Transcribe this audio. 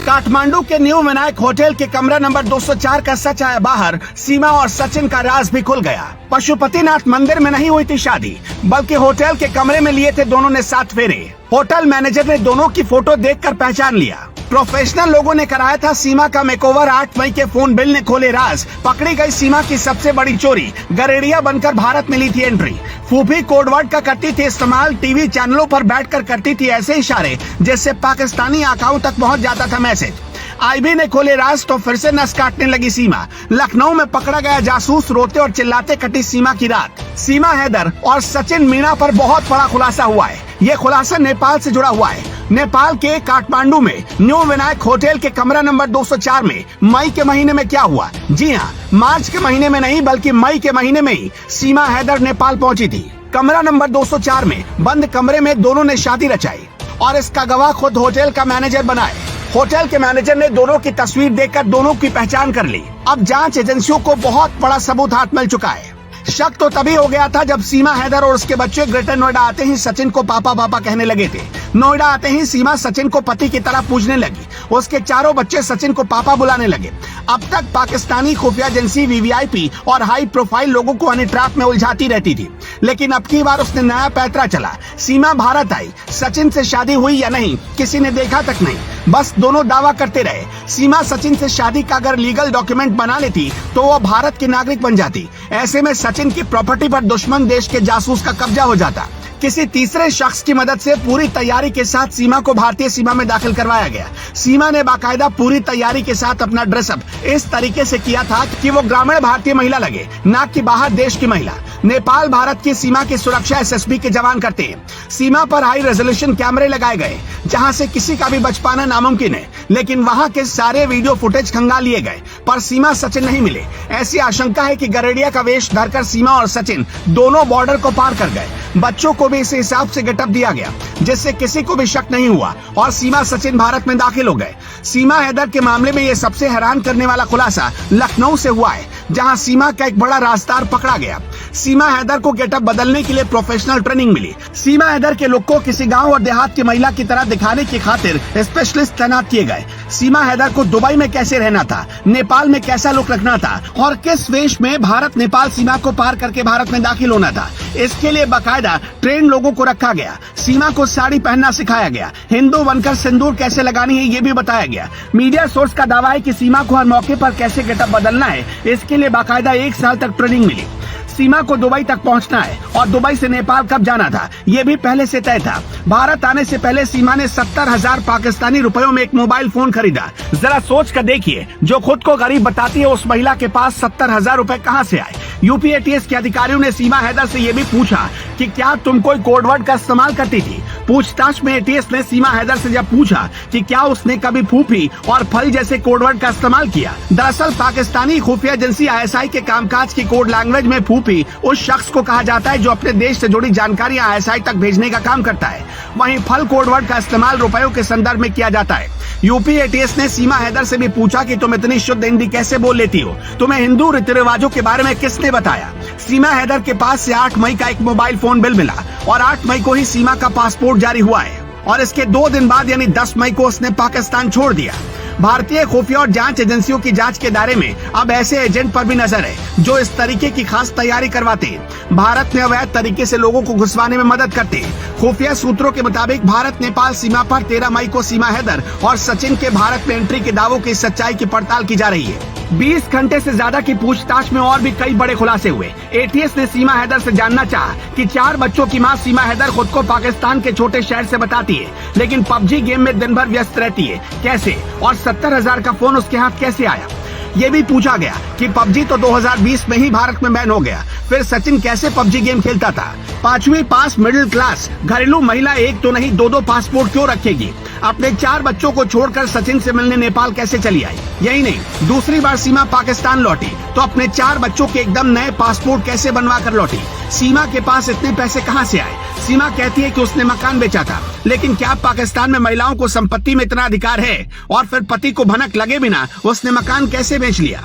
काठमांडू के new Vinayak hotel के कमरा नंबर 204 का सच आया बाहर। सीमा और सचिन का राज भी खुल गया। पशुपतिनाथ मंदिर में नहीं हुई थी शादी, बल्कि होटल के कमरे में लिए थे दोनों ने 7 फेरे। होटल मैनेजर ने दोनों की फोटो देखकर पहचान लिया। प्रोफेशनल लोगों ने कराया था सीमा का मेकओवर। 8 मई के फोन बिल ने खोले राज। पकड़ी गई सीमा की सबसे बड़ी चोरी। गरेड़िया बनकर भारत में ली थी एंट्री। फूफी कोडवर्ड का करती थी इस्तेमाल। टीवी चैनलों पर बैठकर करती थी ऐसे इशारे जिससे पाकिस्तानी अकाउंट तक पहुंच जाता था मैसेज। आईबी ने खोले राज तो फिर से नस काटने लगी सीमा। लखनऊ में पकड़ा गया जासूस। रोते और चिल्लाते कटी सीमा की रात। सीमा हैदर और सचिन मीणा पर बहुत बड़ा खुलासा हुआ है। ये खुलासा नेपाल से जुड़ा हुआ है। नेपाल के काठमांडू में न्यू विनायक होटल के कमरा नंबर 204 में मई के महीने में क्या हुआ? जी हाँ, मार्च के महीने में नहीं बल्कि मई के महीने में ही सीमा हैदर नेपाल पहुंची थी। कमरा नंबर 204 में बंद कमरे में दोनों ने शादी रचाई और इसका गवाह खुद होटल का मैनेजर बनाए। होटल के मैनेजर ने दोनों की तस्वीर देखकर दोनों की पहचान कर ली। अब जांच एजेंसियों को बहुत बड़ा सबूत हाथ मिल चुका है। शक तो तभी हो गया था जब सीमा हैदर और उसके बच्चे ग्रेटर नोएडा आते ही सचिन को पापा पापा कहने लगे थे। नोएडा आते ही सीमा सचिन को पति की तरह पूजने लगी। उसके चारों बच्चे सचिन को पापा बुलाने लगे। अब तक पाकिस्तानी खुफिया एजेंसी वीवीआईपी और हाई प्रोफाइल लोगों को हनी ट्रैप में उलझाती रहती थी, लेकिन अब की बार उसने नया पैतरा चला। सीमा भारत आई। सचिन से शादी हुई या नहीं किसी ने देखा तक नहीं, बस दोनों दावा करते रहे। सीमा सचिन से शादी का अगर लीगल डॉक्यूमेंट बना लेती तो वो भारत की नागरिक बन जाती। ऐसे में सचिन की प्रॉपर्टी पर दुश्मन देश के जासूस का कब्जा हो जाता। किसी तीसरे शख्स की मदद से पूरी तैयारी के साथ सीमा को भारतीय सीमा में दाखिल करवाया गया। सीमा ने बाकायदा पूरी तैयारी के साथ अपना ड्रेसअप इस तरीके से किया था कि वो ग्रामीण भारतीय महिला लगे, ना कि बाहर देश की महिला। नेपाल भारत की सीमा की सुरक्षा एसएसबी के जवान करते हैं। सीमा पर हाई रेजोल्यूशन कैमरे लगाए गए जहां से किसी का भी बच पाना नामुमकिन है, लेकिन वहां के सारे वीडियो फुटेज खंगाल लिए गए पर सीमा सचिन नहीं मिले। ऐसी आशंका है कि गरेड़िया का वेश धरकर सीमा और सचिन दोनों बॉर्डर को पार कर गए। बच्चों को भी इस हिसाब से गेटअप दिया गया जिससे किसी को भी शक नहीं हुआ और सीमा सचिन भारत में दाखिल हो गए। सीमा हैदर के मामले में ये सबसे हैरान करने वाला खुलासा लखनऊ से हुआ है, जहां सीमा का एक बड़ा राजदार पकड़ा गया। सीमा हैदर को गेटअप बदलने के लिए प्रोफेशनल ट्रेनिंग मिली। सीमा हैदर के लुक को किसी गांव और देहात की महिला की तरह दिखाने की खातिर स्पेशलिस्ट तैनात किए गए। सीमा हैदर को दुबई में कैसे रहना था, नेपाल में कैसा लुक रखना था और किस वेश में भारत नेपाल सीमा को पार करके भारत में दाखिल होना था, इसके लिए बाकायदा ट्रेन लोगों को रखा गया। सीमा को साड़ी पहनना सिखाया गया। हिंदू बनकर सिंदूर कैसे लगानी है ये भी बताया गया। मीडिया सोर्स का दावा है कि सीमा को हर मौके पर कैसे गेटअप बदलना है इसके लिए बाकायदा 1 साल तक ट्रेनिंग मिली। सीमा को दुबई तक पहुंचना है और दुबई से नेपाल कब जाना था ये भी पहले से तय था। भारत आने से पहले सीमा ने 70,000 पाकिस्तानी रुपयों में एक मोबाइल फोन खरीदा। जरा सोच कर देखिए, जो खुद को गरीब बताती है उस महिला के पास 70,000 रुपए कहां से आए। यूपी एटीएस के अधिकारियों ने सीमा हैदर से ये भी पूछा कि क्या तुम कोई कोडवर्ड का इस्तेमाल करती थी। पूछताछ में एटीएस ने सीमा हैदर से जब पूछा कि क्या उसने कभी फूफी और फल जैसे कोडवर्ड का इस्तेमाल किया। दरअसल पाकिस्तानी खुफिया एजेंसी आईएसआई के कामकाज की कोड लैंग्वेज में फूफी उस शख्स को कहा जाता है जो अपने देश से जुड़ी जानकारियां आईएसआई तक भेजने का काम करता है। वहीं फल कोडवर्ड का इस्तेमाल रुपयों के संदर्भ में किया जाता है। यूपी एटीएस ने सीमा हैदर से भी पूछा कि तुम इतनी शुद्ध हिंदी कैसे बोल लेती हो, तुम्हें हिंदू रीति रिवाजों के बारे में किसने बताया। सीमा हैदर के पास से 8 मई का एक मोबाइल फोन बिल मिला और 8 मई को ही सीमा का पासपोर्ट जारी हुआ है और इसके 2 दिन बाद यानी 10 मई को उसने पाकिस्तान छोड़ दिया। भारतीय खुफिया और जांच एजेंसियों की जांच के दायरे में अब ऐसे एजेंट पर भी नजर है जो इस तरीके की खास तैयारी करवाते हैं। भारत में अवैध तरीके से लोगों को घुसवाने में मदद करते हैं। खुफिया सूत्रों के मुताबिक भारत नेपाल सीमा पर 13 मई को सीमा हैदर और सचिन के भारत में एंट्री के दावों की सच्चाई की पड़ताल की जा रही है। 20 घंटे से ज्यादा की पूछताछ में और भी कई बड़े खुलासे हुए। एटीएस ने सीमा हैदर से जानना चाहा कि 4 बच्चों की मां सीमा हैदर खुद को पाकिस्तान के छोटे शहर से बताती है, लेकिन पबजी गेम में दिन भर व्यस्त रहती है, कैसे, और 70,000 का फोन उसके हाथ कैसे आया। ये भी पूछा गया कि पबजी तो 2020 में ही भारत में बैन हो गया, फिर सचिन कैसे पबजी गेम खेलता था। 5वीं पास मिडिल क्लास घरेलू महिला एक तो नहीं 2-2 पासपोर्ट क्यों रखेगी। अपने 4 बच्चों को छोड़कर सचिन से मिलने नेपाल कैसे चली आई। यही नहीं, दूसरी बार सीमा पाकिस्तान लौटी तो अपने 4 बच्चों के एकदम नए पासपोर्ट कैसे बनवा कर लौटी। सीमा के पास इतने पैसे कहां से आए। सीमा कहती है कि उसने मकान बेचा था, लेकिन क्या पाकिस्तान में महिलाओं को संपत्ति में इतना अधिकार है और फिर पति को भनक लगे बिना उसने मकान कैसे बेच लिया।